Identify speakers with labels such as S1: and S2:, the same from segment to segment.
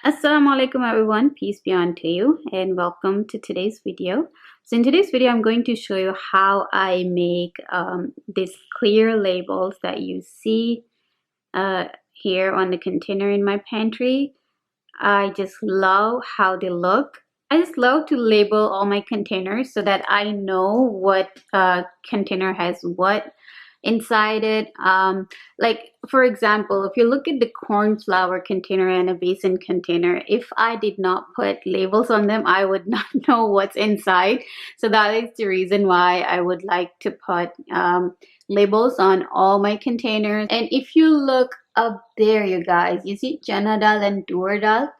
S1: Assalamu alaikum everyone, peace be unto you and welcome to today's video. So in today's video I'm going to show you how I make these clear labels that you see here on the container in my pantry. I just love how they look. I just love to label all my containers so that I know what container has what inside it. Like for example, if you look at the corn flour container and a basin container, if I did not put labels on them, I would not know what's inside. So that is the reason why I would like to put labels on all my containers. And if you look up there, you guys, you see chana dal and tur dal,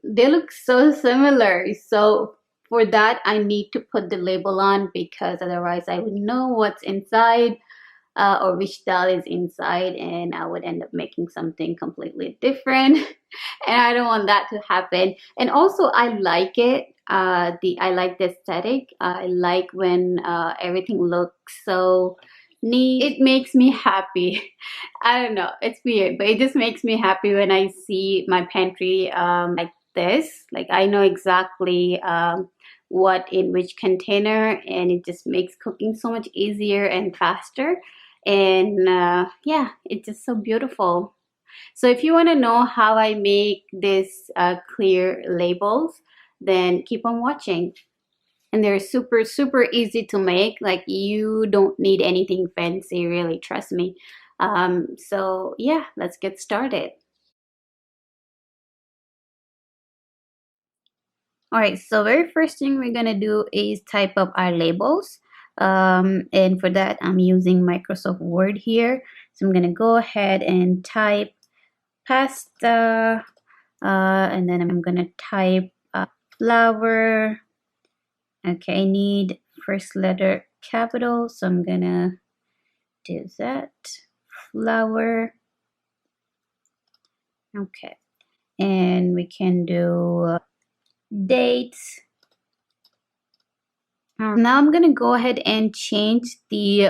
S1: they look so similar. So for that I need to put the label on, because otherwise I would know what's inside or which dal is inside, and I would end up making something completely different. And I don't want that to happen. And also I like it, I like the aesthetic. I like when everything looks so neat. It makes me happy. I don't know, it's weird, but it just makes me happy when I see my pantry like this. Like I know exactly what in which container, and it just makes cooking so much easier and faster. And yeah, it's just so beautiful. So if you want to know how I make this clear labels, then keep on watching. And they're super easy to make. Like you don't need anything fancy, really, trust me. So yeah, let's get started. Alright, so very first thing we're gonna do is type up our labels. And for that I'm using Microsoft Word here. So I'm gonna go ahead and type pasta, and then I'm gonna type flour. Okay, I need first letter capital, so I'm gonna do that. Flour. Okay, and we can do dates. Now I'm gonna go ahead and change the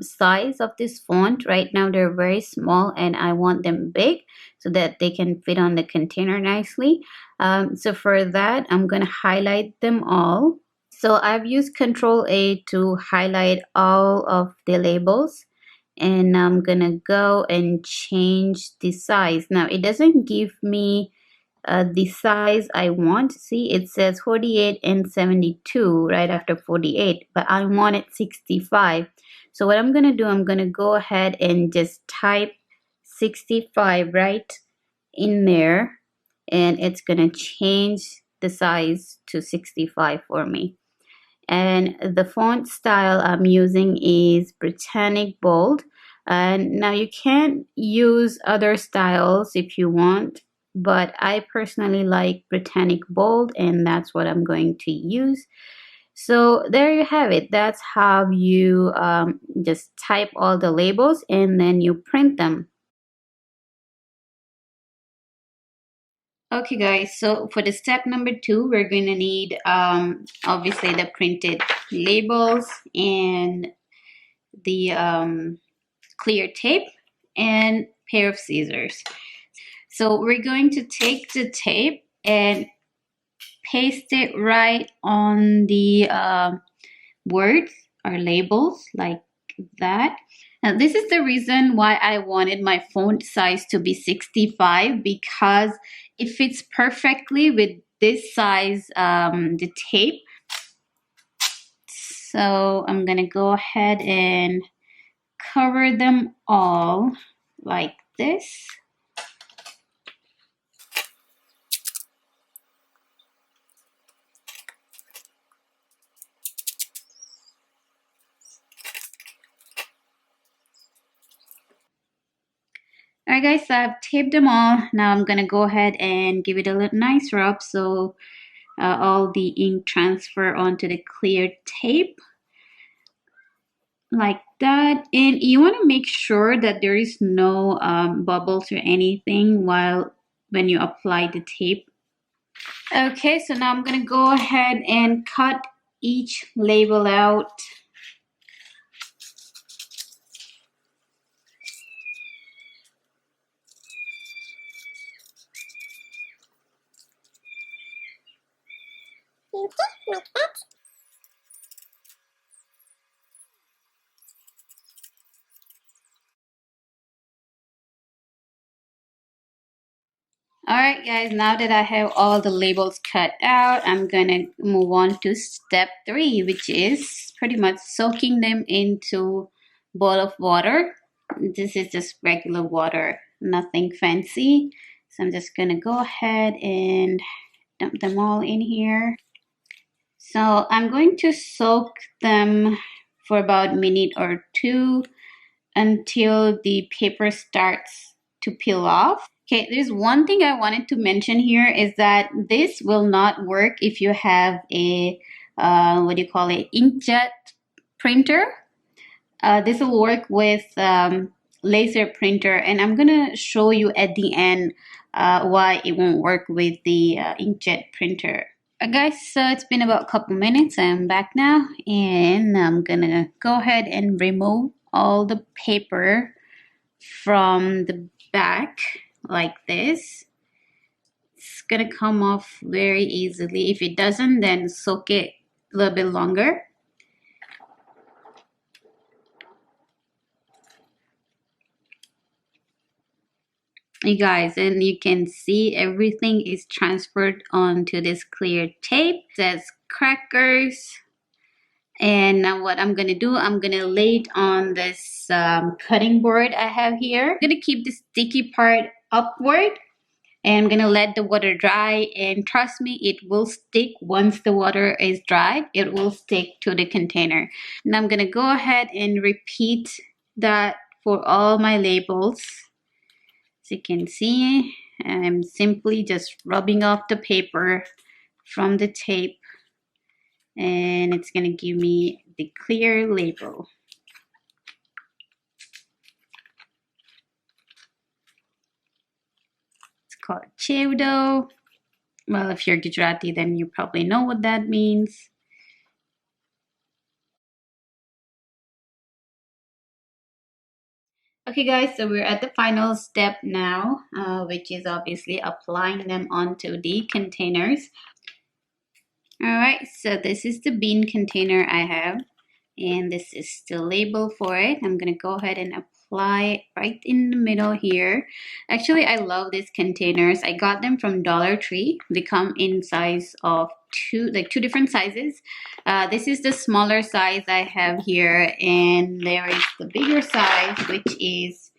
S1: size of this font. Right now they're very small and I want them big so that they can fit on the container nicely. So for that I'm gonna highlight them all. So I've used Control-A to highlight all of the labels, and I'm gonna go and change the size. Now it doesn't give me the size I want. See, it says 48 and 72 right after 48, but I want it 65. So what I'm gonna do, I'm gonna go ahead and just type 65 right in there, and it's gonna change the size to 65 for me. And the font style I'm using is Britannic Bold. And now you can use other styles if you want, but I personally like Britannic Bold, and that's what I'm going to use. So there you have it. That's how you just type all the labels and then you print them. Okay guys, so for the step number 2, we're going to need obviously the printed labels and the clear tape and pair of scissors. So we're going to take the tape and paste it right on the words or labels like that. Now this is the reason why I wanted my font size to be 65, because it fits perfectly with this size, the tape. So I'm gonna go ahead and cover them all like this. Alright guys, so I've taped them all. Now I'm gonna go ahead and give it a little nice rub so all the ink transfer onto the clear tape like that. And you want to make sure that there is no bubbles or anything when you apply the tape. Okay, so now I'm gonna go ahead and cut each label out.
S2: like that.
S1: Alright guys, now that I have all the labels cut out, I'm gonna move on to step 3, which is pretty much soaking them into a bowl of water. This is just regular water, nothing fancy. So I'm just gonna go ahead and dump them all in here. So I'm going to soak them for about a minute or two until the paper starts to peel off. Okay, there's one thing I wanted to mention here is that this will not work if you have a, inkjet printer. This will work with laser printer, and I'm gonna show you at the end why it won't work with the inkjet printer. Guys, so it's been about a couple minutes. I'm back now, and I'm gonna go ahead and remove all the paper from the back like this. It's gonna come off very easily. If it doesn't, then soak it a little bit longer. You guys, and you can see everything is transferred onto this clear tape. It says crackers. And now what I'm gonna do, I'm gonna lay it on this cutting board I have here. I'm gonna keep the sticky part upward, and I'm gonna let the water dry, and trust me, it will stick. Once the water is dry, it will stick to the container. And I'm gonna go ahead and repeat that for all my labels. As you can see, I'm simply just rubbing off the paper from the tape, and it's gonna give me the clear label. It's called 𝗀𝗶𝗀𝗀𝗀. Well, if you're Gujarati, then you probably know what that means. Okay guys, so we're at the final step now, which is obviously applying them onto the containers. Alright, so this is the bean container I have, and this is the label for it. I'm going to go ahead and apply it right in the middle here. Actually, I love these containers. I got them from Dollar Tree. They come in size of two different sizes. This is the smaller size I have here, and there is the bigger size, which is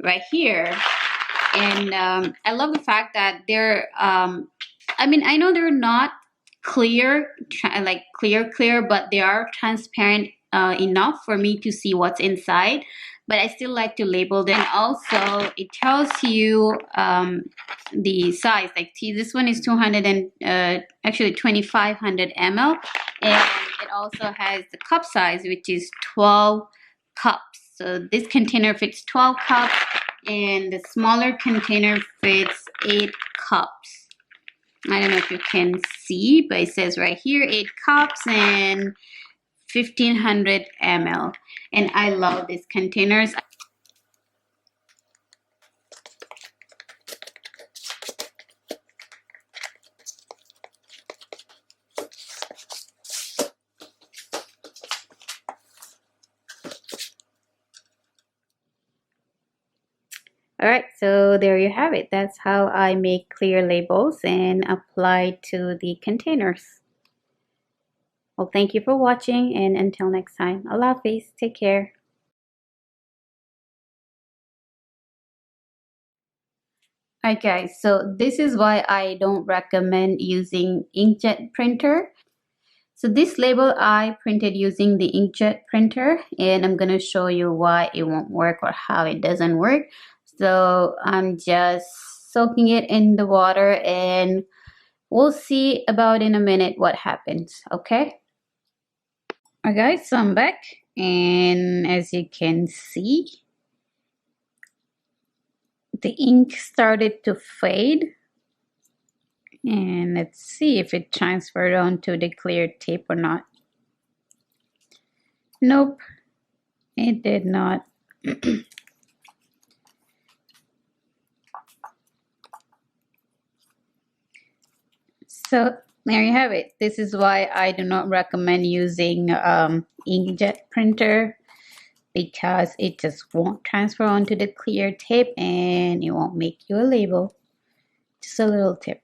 S1: right here. And I love the fact that they're, I mean, I know they're not clear, like clear, but they are transparent enough for me to see what's inside. But I still like to label them. Also, it tells you the size. Like, see, this one is 2500 ml, and it also has the cup size, which is 12 cups. So this container fits 12 cups, and the smaller container fits 8 cups. I don't know if you can see, but it says right here 8 cups and 1500 ml. And I love these containers. Alright, so there you have it. That's how I make clear labels and apply to the containers. Well, thank you for watching, and until next time, Allah Hafiz, take care. Alright guys, so this is why I don't recommend using inkjet printer. So this label I printed using the inkjet printer, and I'm going to show you why it won't work or how it doesn't work. So I'm just soaking it in the water, and we'll see about in a minute what happens, okay? Alright guys, so I'm back, and as you can see, the ink started to fade. And let's see if it transferred onto the clear tape or not. Nope, it did not. So there you have it. This is why I do not recommend using inkjet printer, because it just won't transfer onto the clear tape and it won't make you a label. Just a little tip.